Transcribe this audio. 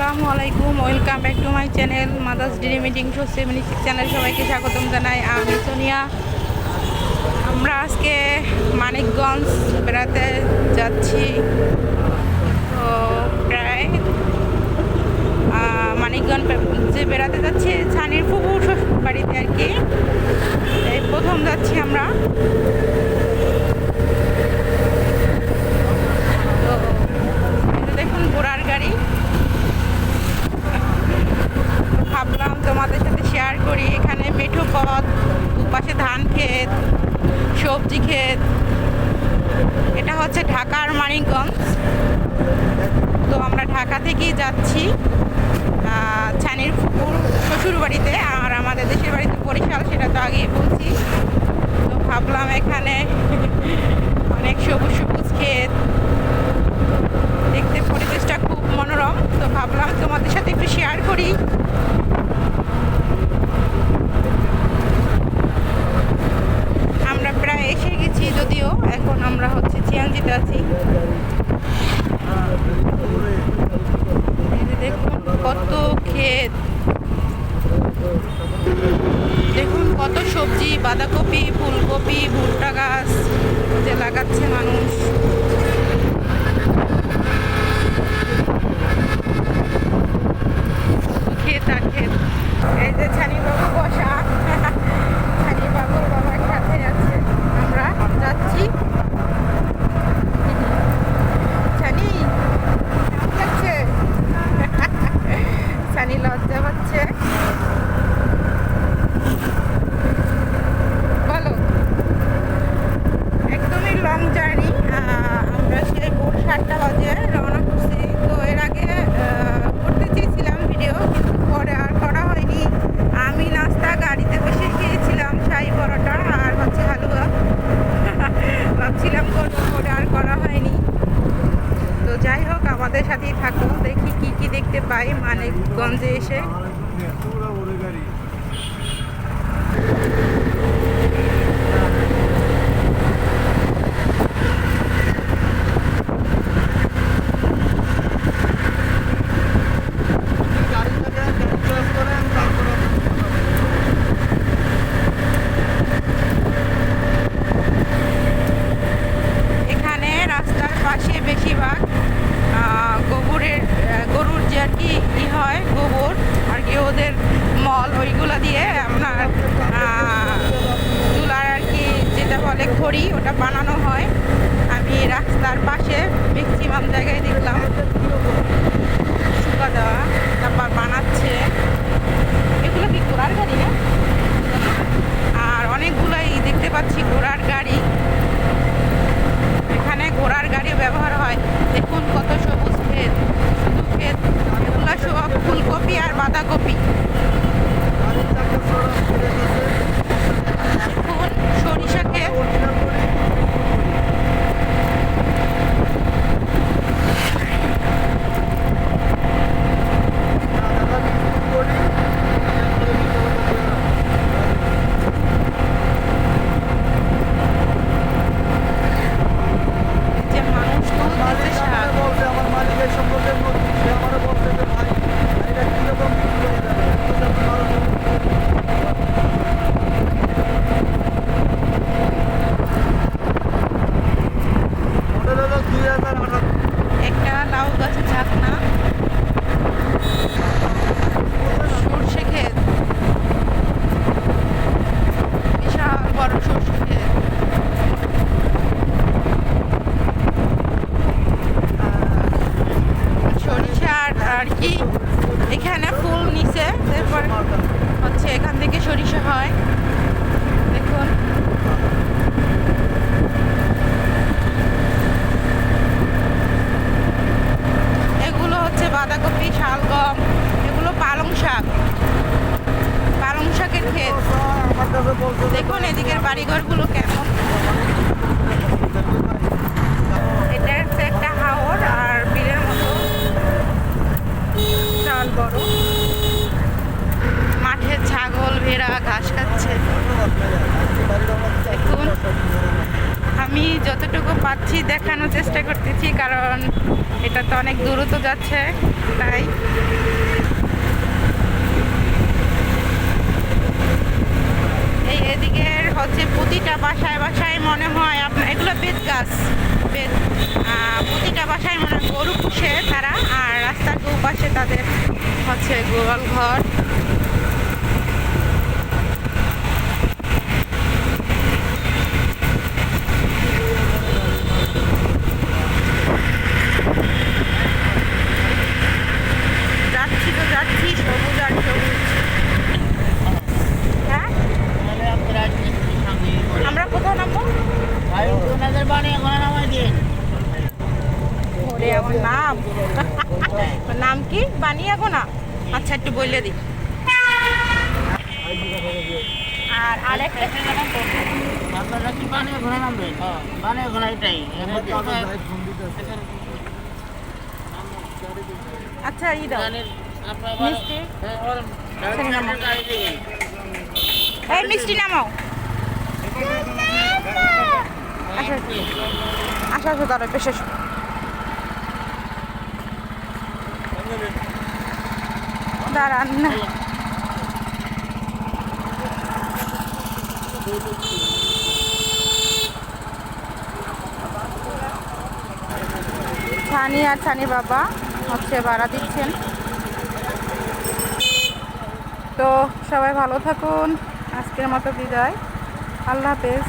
আসসালামু আলাইকুম, welcome back to my channel mother's day meeting show 76 channel. সবাইকে স্বাগতম জানাই। আমি সোনিয়া। আমরা আজকে মানিকগঞ্জ বেড়াতে যাচ্ছি। তো প্রায় মানিকগঞ্জে বেড়াতে যাচ্ছি ছানির ফুপুর বাড়িতে আর কি। এই প্রথম যাচ্ছি আমরা। তো দেখুন ঘোড়ার গাড়ি। ভাবলাম তোমাদের সাথে শেয়ার করি। এখানে মেঠো পথ, পাশে ধান ক্ষেত, সবজি ক্ষেত। এটা হচ্ছে ঢাকার মানিকগঞ্জ। তো আমরা ঢাকা থেকেই যাচ্ছি ছানির ফুপুর শ্বশুর বাড়িতে, আর আমাদের দেশের বাড়িতে বরিশাল, সেটা তো আগেই বলছি। তো ভাবলাম এখানে অনেক সবুজ সবুজ ক্ষেত, দেখতে পরিবেশটা খুব মনোরম। তো ভাবলাম তোমাদের সাথে একটু শেয়ার করি। আমরা প্রায় এসে গেছি, যদিও এখন আমরা হচ্ছে চিয়াঞ্জিতে আছি। দেখুন কত ক্ষেত, দেখুন কত সবজি, বাঁধাকপি, ফুলকপি, ভুট্টা গাছ যে লাগাচ্ছে মানুষ। ক্ষেত আর ক্ষেত। এই যে ছানি বাবু বসা, ছানি বাবুর বাবার সাথে আছে, আমরা যাচ্ছি। ছানি কেমন লাগছে? ছানি লজ্জা পাচ্ছে। বলো। একদমই লং জার্নি। আমরা সেই ভোর 7টা বাজে রওনা করছি। তো এর আগে করতে চেয়েছিলাম ভিডিও, কিন্তু পরে আর করা হয়নি। আমি নাস্তা গাড়িতে বসে খেয়েছিলাম, শাহী পরোটা আর হচ্ছে হালুয়া। ভাবছিলাম করবো, পরে আর করা হয়নি। তো যাই হোক, আমাদের সাথেই থাকো, দেখি কি কি দেখতে পাই মানিকগঞ্জে এসে। এখানে রাস্তার পাশে বেশিরভাগ গরুর যে আর কি হয়, গোবর আর কি, ওদের মল, ওইগুলো দিয়ে আপনার চুলার আর কি যেটা বলে খড়ি, ওটা বানানো হয়। আমি রাস্তার পাশে ম্যাক্সিমাম জায়গায় দেখলাম শুকা দেওয়া, তারপর বানাচ্ছে। এগুলো কি ঘোড়ার গাড়ি না? আর অনেকগুলোই দেখতে পাচ্ছি ঘোড়ার গাড়ি। এখানে ঘোড়ার গাড়িও ব্যবহার হয়। দেখুন কত সবুজ ক্ষেত, শুধু ক্ষেত। এগুলো সব ফুলকপি আর বাঁধাকপি। দেখুন সরিষা ক্ষেত। একটা লাউ গাছের চাকনা, সর্ষে ক্ষেত, বিশাল বড় সর্ষে ক্ষেত। সরিষার আর কি এখানে ফুল নিচে, তারপর হচ্ছে এখান থেকে সরিষা হয়। দেখুন এগুলো হচ্ছে বাঁধাকপি, শালগম, এগুলো পালং শাক, পালং শাকের ক্ষেত। দেখুন এদিকের বাড়িঘরগুলো কেমন। এটা হচ্ছে একটা হাওর আর বিলের মতো, বিশাল বড়। মাঠে ছাগল ভেড়া ঘাস খাচ্ছে। দেখুন আমি যতটুকু পাচ্ছি দেখানোর চেষ্টা করতেছি, কারণ এটা তো অনেক দ্রুত যাচ্ছে, তাই এই এদিকের হচ্ছে প্রতিটা বাসায় বাসায় মনে হয় আপনার এগুলো বেত গাছ, বেত প্রতিটা বাসায় মনে হয় গরু পুষে তারা, আর রাস্তার দুপাশে তাদের হচ্ছে গোয়াল ঘর। যাচ্ছি তো যাচ্ছি, সবুজ আর সবুজ। হ্যাঁ, আমরা কোথাও নামবো? ওরে আমার নাম নাম কি? বানিয়াগোনা। আচ্ছা, একটু বললে দিই। আর আরেকটা আপনারা কি বানিয়ে ঘোরা নামবেন? বানিয়ে ঘোরা এটাই। আচ্ছা, ই দাও মিষ্টি। এই মিষ্টি নামাও। আচ্ছা আচ্ছা আচ্ছা, দাঁড়াও পেশে দাঁড়ান না। ছানি আর ছানি বাবা হচ্ছে ভাড়া দিচ্ছেন। তো সবাই ভালো থাকুন, আজকের মতো বিদায়, আল্লাহ হাফেজ।